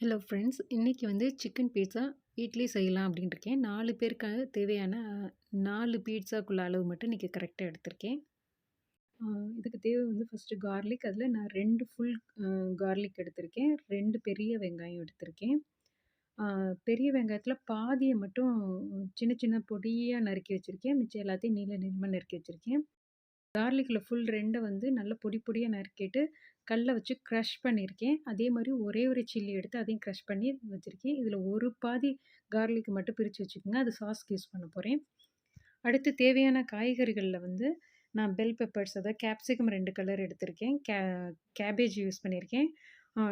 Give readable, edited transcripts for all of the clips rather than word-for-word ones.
Hello friends. இன்னைக்கு வந்து chicken pizza வீட்லயே செய்யலாம் அப்படின்ட்டு இருக்கேன். 4 பேருக்காக தேவையான 4 பீட்ஸாக்குள்ள அளவு மட்டும் இன்னைக்கு கரெக்ட்டா எடுத்திருக்கேன். அ இதுக்கு தேவை வந்து ஃபர்ஸ்ட்டு கார்லிக். அதில நான் 2 ஃபுல் கார்லிக் எடுத்திருக்கேன். 2 பெரிய வெங்காயம் எடுத்திருக்கேன். அ பெரிய வெங்காயத்தில பாதிய மட்டும் சின்ன சின்ன பொடியா நறுக்கி வச்சிருக்கேன். மிச்சம் எல்லாத்தையும் நீள நீளமா நறுக்கி வச்சிருக்கேன். கார்லிக்ல ஃபுல் 2 வந்து நல்லா பொடி பொடியா நறுக்கிட்டு, கல்ல வச்சு க்ரஷ் பண்ணியிருக்கேன். அதே மாரி ஒரே ஒரு சில்லி எடுத்து அதையும் க்ரஷ் பண்ணி வச்சிருக்கேன். இதில ஒரு பாதி கார்லிக் மட்டும் பிரிச்சு வச்சுக்கோங்க. அது சாஸ்க்கு யூஸ் பண்ண போறேன். அடுத்து தேவையான காய்கறிகள்ல வந்து நான் பெல் பெப்பர்ஸ் அதாவது கேப்சிகம் 2 கலர் எடுத்திருக்கேன். கேபேஜ் யூஸ் பண்ணியிருக்கேன்.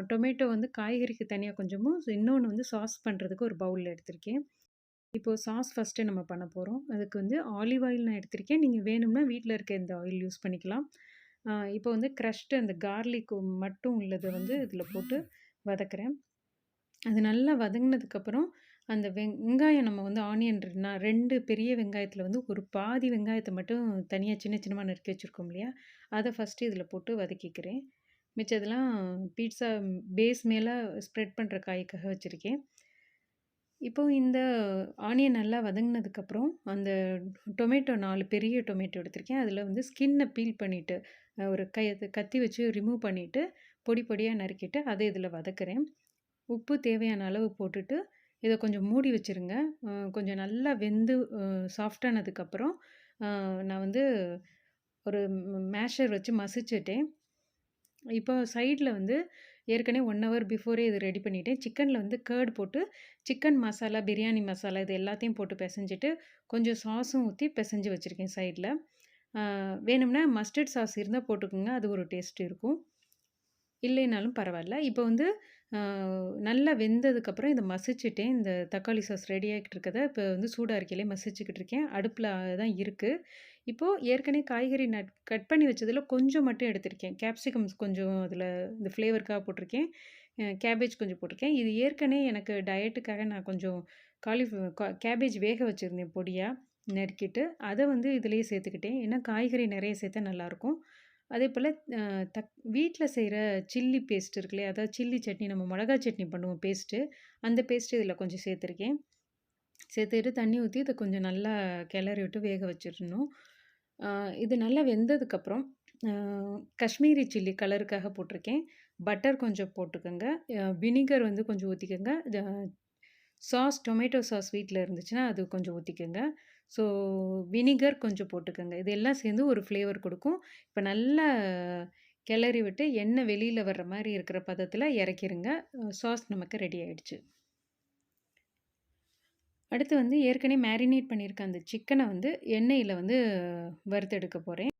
டொமேட்டோ வந்து காய்கறிக்கு தனியா கொஞ்சமும், இன்னொன்னு வந்து சாஸ் பண்றதுக்கு ஒரு பவுல்ல எடுத்திருக்கேன். இப்போ சாஸ் ஃபர்ஸ்ட்டு நம்ம பண்ண போறோம். அதுக்கு வந்து ஆலிவ் ஆயில் நான் எடுத்திருக்கேன். நீங்க வேணும்னா வீட்ல இருக்க எந்த ஆயில் யூஸ் பண்ணிக்கலாம். இப்போ வந்து க்ரஷ்டு அந்த கார்லிக் மட்டும் உள்ளத வந்து இதில போட்டு வதக்குறேன். அது நல்லா வதங்குனதுக்கப்புறம், அந்த வெங்காயம் நம்ம வந்து ஆனியன் நான் 2 பெரிய வெங்காயத்தில வந்து ஒரு பாதி வெங்காயத்த மட்டும் தனியா சின்ன சின்னமா நறுக்கி வச்சிருக்கோம் இல்லையா? அத ஃபர்ஸ்ட்டு இதில போட்டு வதக்கிக்கிறேன். மிச்சதெல்லாம் பீட்ஸா பேஸ் மேல ஸ்ப்ரெட் பண்ற காய்க்காக வச்சிருக்கேன். இப்போ இந்த ஆனியன் நல்லா வதங்குனதுக்கப்புறம், அந்த டொமேட்டோ 4 பெரிய டொமேட்டோ எடுத்திருக்கேன். அதில வந்து ஸ்கின்ன பீல் பண்ணிட்டு, ஒரு கத்தி வச்சு ரிமூவ் பண்ணிட்டு, பொடி பொடியா நறுக்கிட்டு, அத இதில வதக்குறேன். உப்பு தேவையான அளவு போட்டுட்டு, இத கொஞ்சம் மூடி வச்சுருங்க. கொஞ்சம் நல்லா வெந்து சாஃப்ட்டானதுக்கப்புறம், அ நான் வந்து ஒரு மேஷர் வச்சு மசிச்சுட்டேன். இப்போ சைட்ல வந்து ஏற்கனவே 1 ஹவர் பிஃபோரே இது ரெடி பண்ணிட்டேன். சிக்கன்ல வந்து கர்ட் போட்டு, சிக்கன் மசாலா, பிரியாணி மசாலா இது எல்லாத்தையும் போட்டு பெசஞ்சுட்டு, கொஞ்சம் சாஸும் ஊத்தி பெசஞ்சு வச்சிருக்கேன் சைட்ல. வேணும்னா மஸ்டர்ட் சாஸ் இருந்தா போட்டுக்கோங்க. அது ஒரு டேஸ்ட் இருக்கும். இல்லைனாலும் பரவால்ல. இப்போ வந்து அ நல்லா வெந்ததுக்கப்புறம் இத மசிச்சுட்டேன். இந்த தக்காளி சாஸ் ரெடி ஆகிட்டு இருக்கத, இப்போ வந்து சூடா இருக்கையிலே மசிச்சுக்கிட்டு இருக்கேன். அடுப்புல தான் இருக்கு. இப்போ ஏற்கனவே காய்கறி கட் பண்ணி வச்சதில கொஞ்சம் மட்டும் எடுத்திருக்கேன். கேப்சிகம்ஸ் கொஞ்சம் அதில இந்த ஃப்ளேவருக்காக போட்டிருக்கேன். கேபேஜ் கொஞ்சம் போட்டிருக்கேன். இது ஏற்கனவே எனக்கு டயட்டுக்காக நான் கொஞ்சம் கேபேஜ் வேக வச்சிருந்தேன் பொடியா நறுக்கிட்டு. அத வந்து இதிலேயே சேர்த்துக்கிட்டேன். ஏன்னா காய்கறி நெறைய சேர்த்தா நல்லாயிருக்கும். அதேபோல அ வீட்ல செய்ற சில்லி பேஸ்ட் இருக்கு இல்லையா? அதாவது சில்லி சட்னி நம்ம மொளகா சட்னி பண்ணுவோம் பேஸ்ட்டு. அந்த பேஸ்ட்டு இதில கொஞ்சம் சேர்த்துருக்கேன். சேர்த்துட்டு தண்ணி ஊத்தி இத கொஞ்சம் நல்லா கிளறி விட்டு வேக வச்சிரணும். அ இது நல்லா வெந்ததுக்கப்புறம், அ காஷ்மீரி சில்லி கலருக்காக போட்டிருக்கேன். பட்டர் கொஞ்சம் போட்டுக்கங்க. வினிகர் வந்து கொஞ்சம் ஊத்திக்கங்க. சாஸ் டொமேட்டோ சாஸ் வீட்ல இருந்துச்சுன்னா, அது கொஞ்சம் ஊத்திக்கங்க. ஸோ வினிகர் கொஞ்சம் போட்டுக்கங்க. இது எல்லாம் சேர்ந்து ஒரு ஃப்ளேவர் குடுக்கும். இப்ப நல்லா கிளறி விட்டு எண்ணெய் வெளியில வர்ற மாரி இருக்கிற பதத்தில இறக்கிருங்க. சாஸ் நமக்கு ரெடி ஆயிடுச்சு. அடுத்து வந்து ஏற்கனவே மேரினேட் பண்ணியிருக்க அந்த சிக்கன வந்து எண்ணெயில வந்து வறுத்தெடுக்க போறேன்.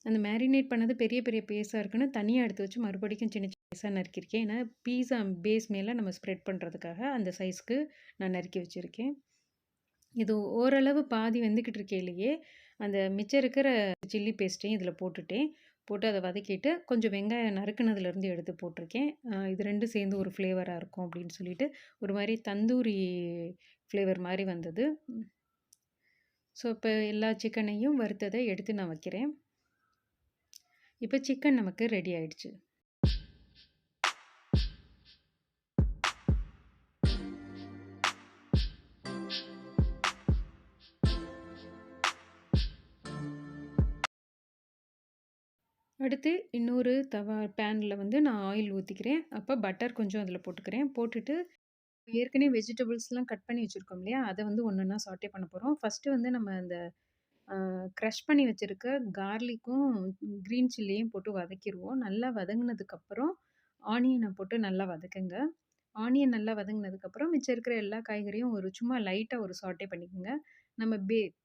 அந்த மேரினேட் பண்ணது பெரிய பெரிய பீஸா இருக்குன்னு தனியா எடுத்து வச்சு மறுபடிக்கும் சின்ன சின்ன பீஸா நறுக்கியிருக்கேன். ஏன்னா பீஸா பேஸ் மேல நம்ம ஸ்ப்ரெட் பண்றதுக்காக அந்த சைஸ்க்கு நான் நறுக்கி வச்சிருக்கேன். இது ஓரளவு பாதி வெந்துக்கிட்டு இருக்கையிலேயே, அந்த மிச்சம் இருக்கிற சில்லி பேஸ்ட்டையும் இதில போட்டுட்டேன். போட்டு அத வதக்கிட்டு, கொஞ்சம் வெங்காயம் நறுக்குனதுலேருந்து எடுத்து போட்டிருக்கேன். இது 2 சேர்ந்து ஒரு ஃப்ளேவரா இருக்கும் அப்படின்னு சொல்லிட்டு, ஒரு மாரி தந்தூரி ஃப்ளேவர் மாரி வந்தது. ஸோ, இப்ப எல்லா சிக்கனையும் வறுத்தத எடுத்து நான் வைக்கிறேன். இப்ப சிக்கன் நமக்கு ரெடி ஆயிடுச்சு. அடுத்து இன்னொரு பேன்ல வந்து நான் ஆயில் ஊத்திக்கிறேன். அப்ப பட்டர் கொஞ்சம் அதில போட்டுக்கிறேன். போட்டுட்டு ஏற்கனவே வெஜிடபிள்ஸ்லாம் கட் பண்ணி வச்சிருக்கோம் இல்லையா? அத வந்து ஒன்னொன்னா சாட்டே பண்ண போறோம். ஃபர்ஸ்ட்டு வந்து நம்ம அந்த க்ரஷ் பண்ணி வச்சிருக்க கார்லிக்கும், கிரீன் சில்லியும் போட்டு வதக்கிருவோம். நல்லா வதங்குனதுக்கப்புறம், ஆனியன போட்டு நல்லா வதக்குங்க. ஆனியன் நல்லா வதங்குனதுக்கப்புறம், மிச்சம் இருக்கிற எல்லா காய்கறியும் ஒரு சும்மா லைட்டா ஒரு சாட்டே பண்ணிக்கங்க. நம்ம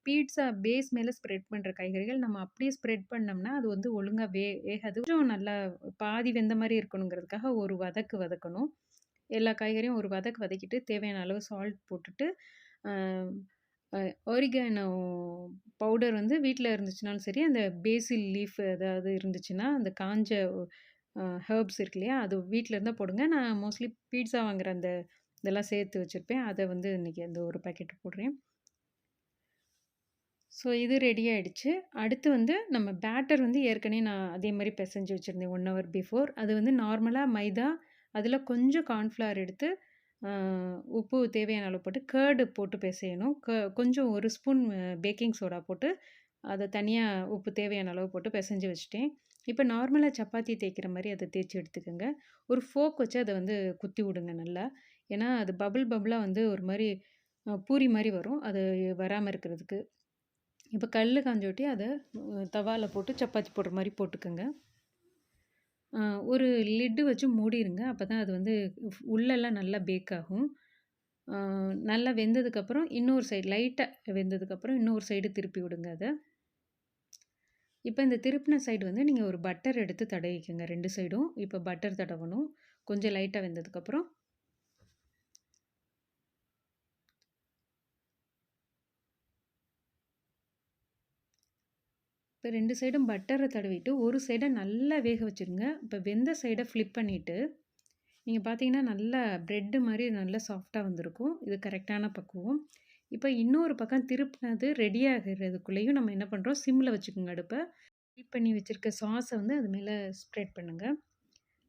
பீட்ஸா பேஸ் மேல ஸ்ப்ரெட் பண்ற காய்கறிகள் நம்ம அப்படியே ஸ்ப்ரெட் பண்ணோம்னா, அது வந்து ஒழுங்கா வேகாது. கொஞ்சம் நல்லா பாதி வெந்த மாரி இருக்கணுங்கிறதுக்காக ஒரு வதக்கு வதக்கணும். எல்லா காய்கறியும் ஒரு வதக்கு வதக்கிட்டு, தேவையான அளவு சால்ட் போட்டுட்டு, அ அ ஆரிகானோ பவுடர் வந்து வீட்ல இருந்துச்சுனாலும் சரி, அந்த பேசில் லீஃப் ஏதாவது இருந்துச்சுன்னா, அந்த காஞ்ச ஹெர்ப்ஸ் இருக்கு இல்லையா? அது வீட்ல இருந்தா போடுங்க. நான் மோஸ்ட்லி பீட்ஸா வாங்குற அந்த இதெல்லாம் சேர்த்து வச்சுருப்பேன். அதை வந்து இன்றைக்கி அந்த ஒரு பாக்கெட் போடுறேன். ஸோ இது ரெடி ஆயிடுச்சு. அடுத்து வந்து நம்ம பேட்டர் வந்து ஏற்கனவே நான் அதே மாரி பெசஞ்சு வச்சுருந்தேன் 1 ஹவர் பிஃபோர். அது வந்து நார்மலா மைதா, அதில கொஞ்சம் கார்ன்ஃப்ளவர் எடுத்து, அ உப்பு தேவையான அளவு போட்டு, கர்டு போட்டு பெசையணும். கொஞ்சம் 1 ஸ்பூன் பேக்கிங் சோடா போட்டு, அத தனியா உப்பு தேவையான அளவு போட்டு பெசஞ்சு வச்சுட்டேன். இப்ப நார்மலா சப்பாத்தி தேய்க்கிற மாரி அத தேய்ச்சு எடுத்துக்கங்க. ஒரு ஃபோர்க் வச்சு அத வந்து குத்தி விடுங்க நல்லா. ஏன்னா, அது பபிள் பபிளா வந்து ஒரு மாரி பூரி மாரி வரும். அது வராம இருக்கிறதுக்கு. இப்ப கல்லு காஞ்சோட்டி அத தவால போட்டு சப்பாத்தி போடுற மாரி போட்டுக்கங்க. அ ஒரு லிட்டு வச்சு மூடிருங்க. அப்பதான் அது வந்து உள்ளலாம் நல்லா பேக் ஆகும். அ நல்லா வெந்ததுக்கப்புறம் இன்னொரு சைடு லைட்டா வெந்ததுக்கப்புறம் இன்னொரு சைடு திருப்பி விடுங்க அத. இப்ப இந்த திருப்புன சைடு வந்து நீங்க ஒரு பட்டர் எடுத்து தடவிக்கங்க 2 சைடும். இப்ப பட்டர் தடவணும். கொஞ்சம் லைட்டா வெந்ததுக்கப்புறம் இப்ப 2 சைடும் பட்டர தடவிட்டு, ஒரு சைட நல்லா வேக வச்சுருங்க. இப்ப வெந்த சைட ஃப்ளிப் பண்ணிட்டு, நீங்க பார்த்தீங்கன்னா, நல்லா பிரெட் மாரி நல்லா சாஃப்ட்டா வந்திருக்கும். இது கரெக்ட்டான பக்குவம். இப்ப இன்னொரு பக்கம் திருப்புனது ரெடி ஆகுறதுக்குள்ளேயும் நம்ம என்ன பண்றோம், சிம்ல வச்சுக்கோங்க அடுப்ப. ஹீட் பண்ணி வச்சிருக்க சாஸ வந்து அது மேல ஸ்ப்ரெட் பண்ணுங்க.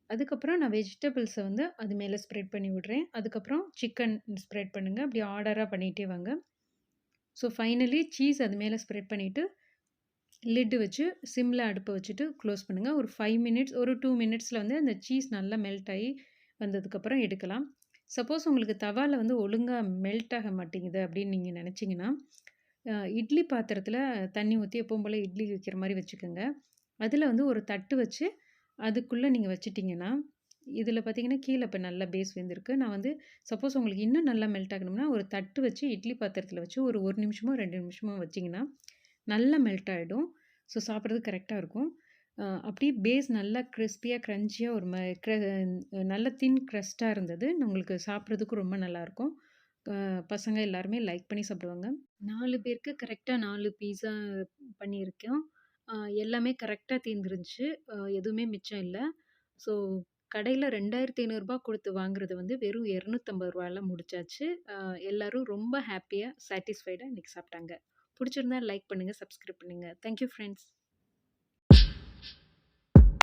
அதுக்கப்புறம் நான் வெஜிடபிள்ஸ வந்து அது மேல ஸ்ப்ரெட் பண்ணி விடுறேன். அதுக்கப்புறம் சிக்கன் ஸ்ப்ரெட் பண்ணுங்க. அப்படி ஆர்டரா பண்ணிட்டே வாங்க. ஸோ ஃபைனலி சீஸ் அது மேல ஸ்ப்ரெட் பண்ணிட்டு, லிட் வச்சு சிம்ல அடுப்ப வச்சுட்டு க்ளோஸ் பண்ணுங்க. ஒரு 5 மினிட்ஸ் ஒரு 2 மினிட்ஸ்ல வந்து அந்த சீஸ் நல்லா மெல்ட் ஆயி வந்ததுக்கப்புறம் எடுக்கலாம். சப்போஸ் உங்களுக்கு தவால வந்து ஒழுங்கா மெல்ட் ஆக மாட்டேங்குது அப்படின்னு நீங்க நெனச்சீங்கன்னா, இட்லி பாத்திரத்தில தண்ணி ஊத்தி எப்பவும் போல இட்லி வைக்கிற மாரி வச்சுக்கோங்க. அதில வந்து ஒரு தட்டு வச்சு, அதுக்குள்ள நீங்க வச்சுட்டீங்கன்னா, இதில பார்த்தீங்கன்னா, கீழ இப்ப நல்லா பேஸ் வெந்திருக்கு. நான் வந்து சப்போஸ் உங்களுக்கு இன்னும் நல்லா மெல்ட் ஆகணும்னா, ஒரு தட்டு வச்சு இட்லி பாத்திரத்தில வச்சு ஒரு 1 நிமிஷமோ, 2 நிமிஷமோ வச்சீங்கன்னா, நல்லா மெல்ட் ஆயிடும். ஸோ சாப்பிடுறதுக்கு கரெக்ட்டா இருக்கும். அப்படியே பேஸ் நல்லா கிரிஸ்பியா, கிரன்ச்சியா ஒரு நல்ல தின் க்ரஸ்ட்டா இருந்தது. உங்களுக்கு சாப்பிடுறதுக்கும் ரொம்ப நல்லாயிருக்கும். பசங்க எல்லாருமே லைக் பண்ணி சாப்பிடுவாங்க. 4 பேருக்கு கரெக்ட்டா 4 பீஸா பண்ணியிருக்கோம். அ எல்லாமே கரெக்ட்டா தீர்ந்துருந்துச்சு. எதுவுமே மிச்சம் இல்ல. ஸோ கடையில ரூ. 2,500 குடுத்து வாங்குறது வந்து வெறும் ரூ. 250ல முடிச்சாச்சு. எல்லாரும் ரொம்ப ஹேப்பியா, சாட்டிஸ்ஃபைடா இன்னைக்கு சாப்பிட்டாங்க. புடிச்சிருந்தா லைக் பண்ணுங்க, சப்ஸ்கிரைப் பண்ணுங்க. Thank you friends.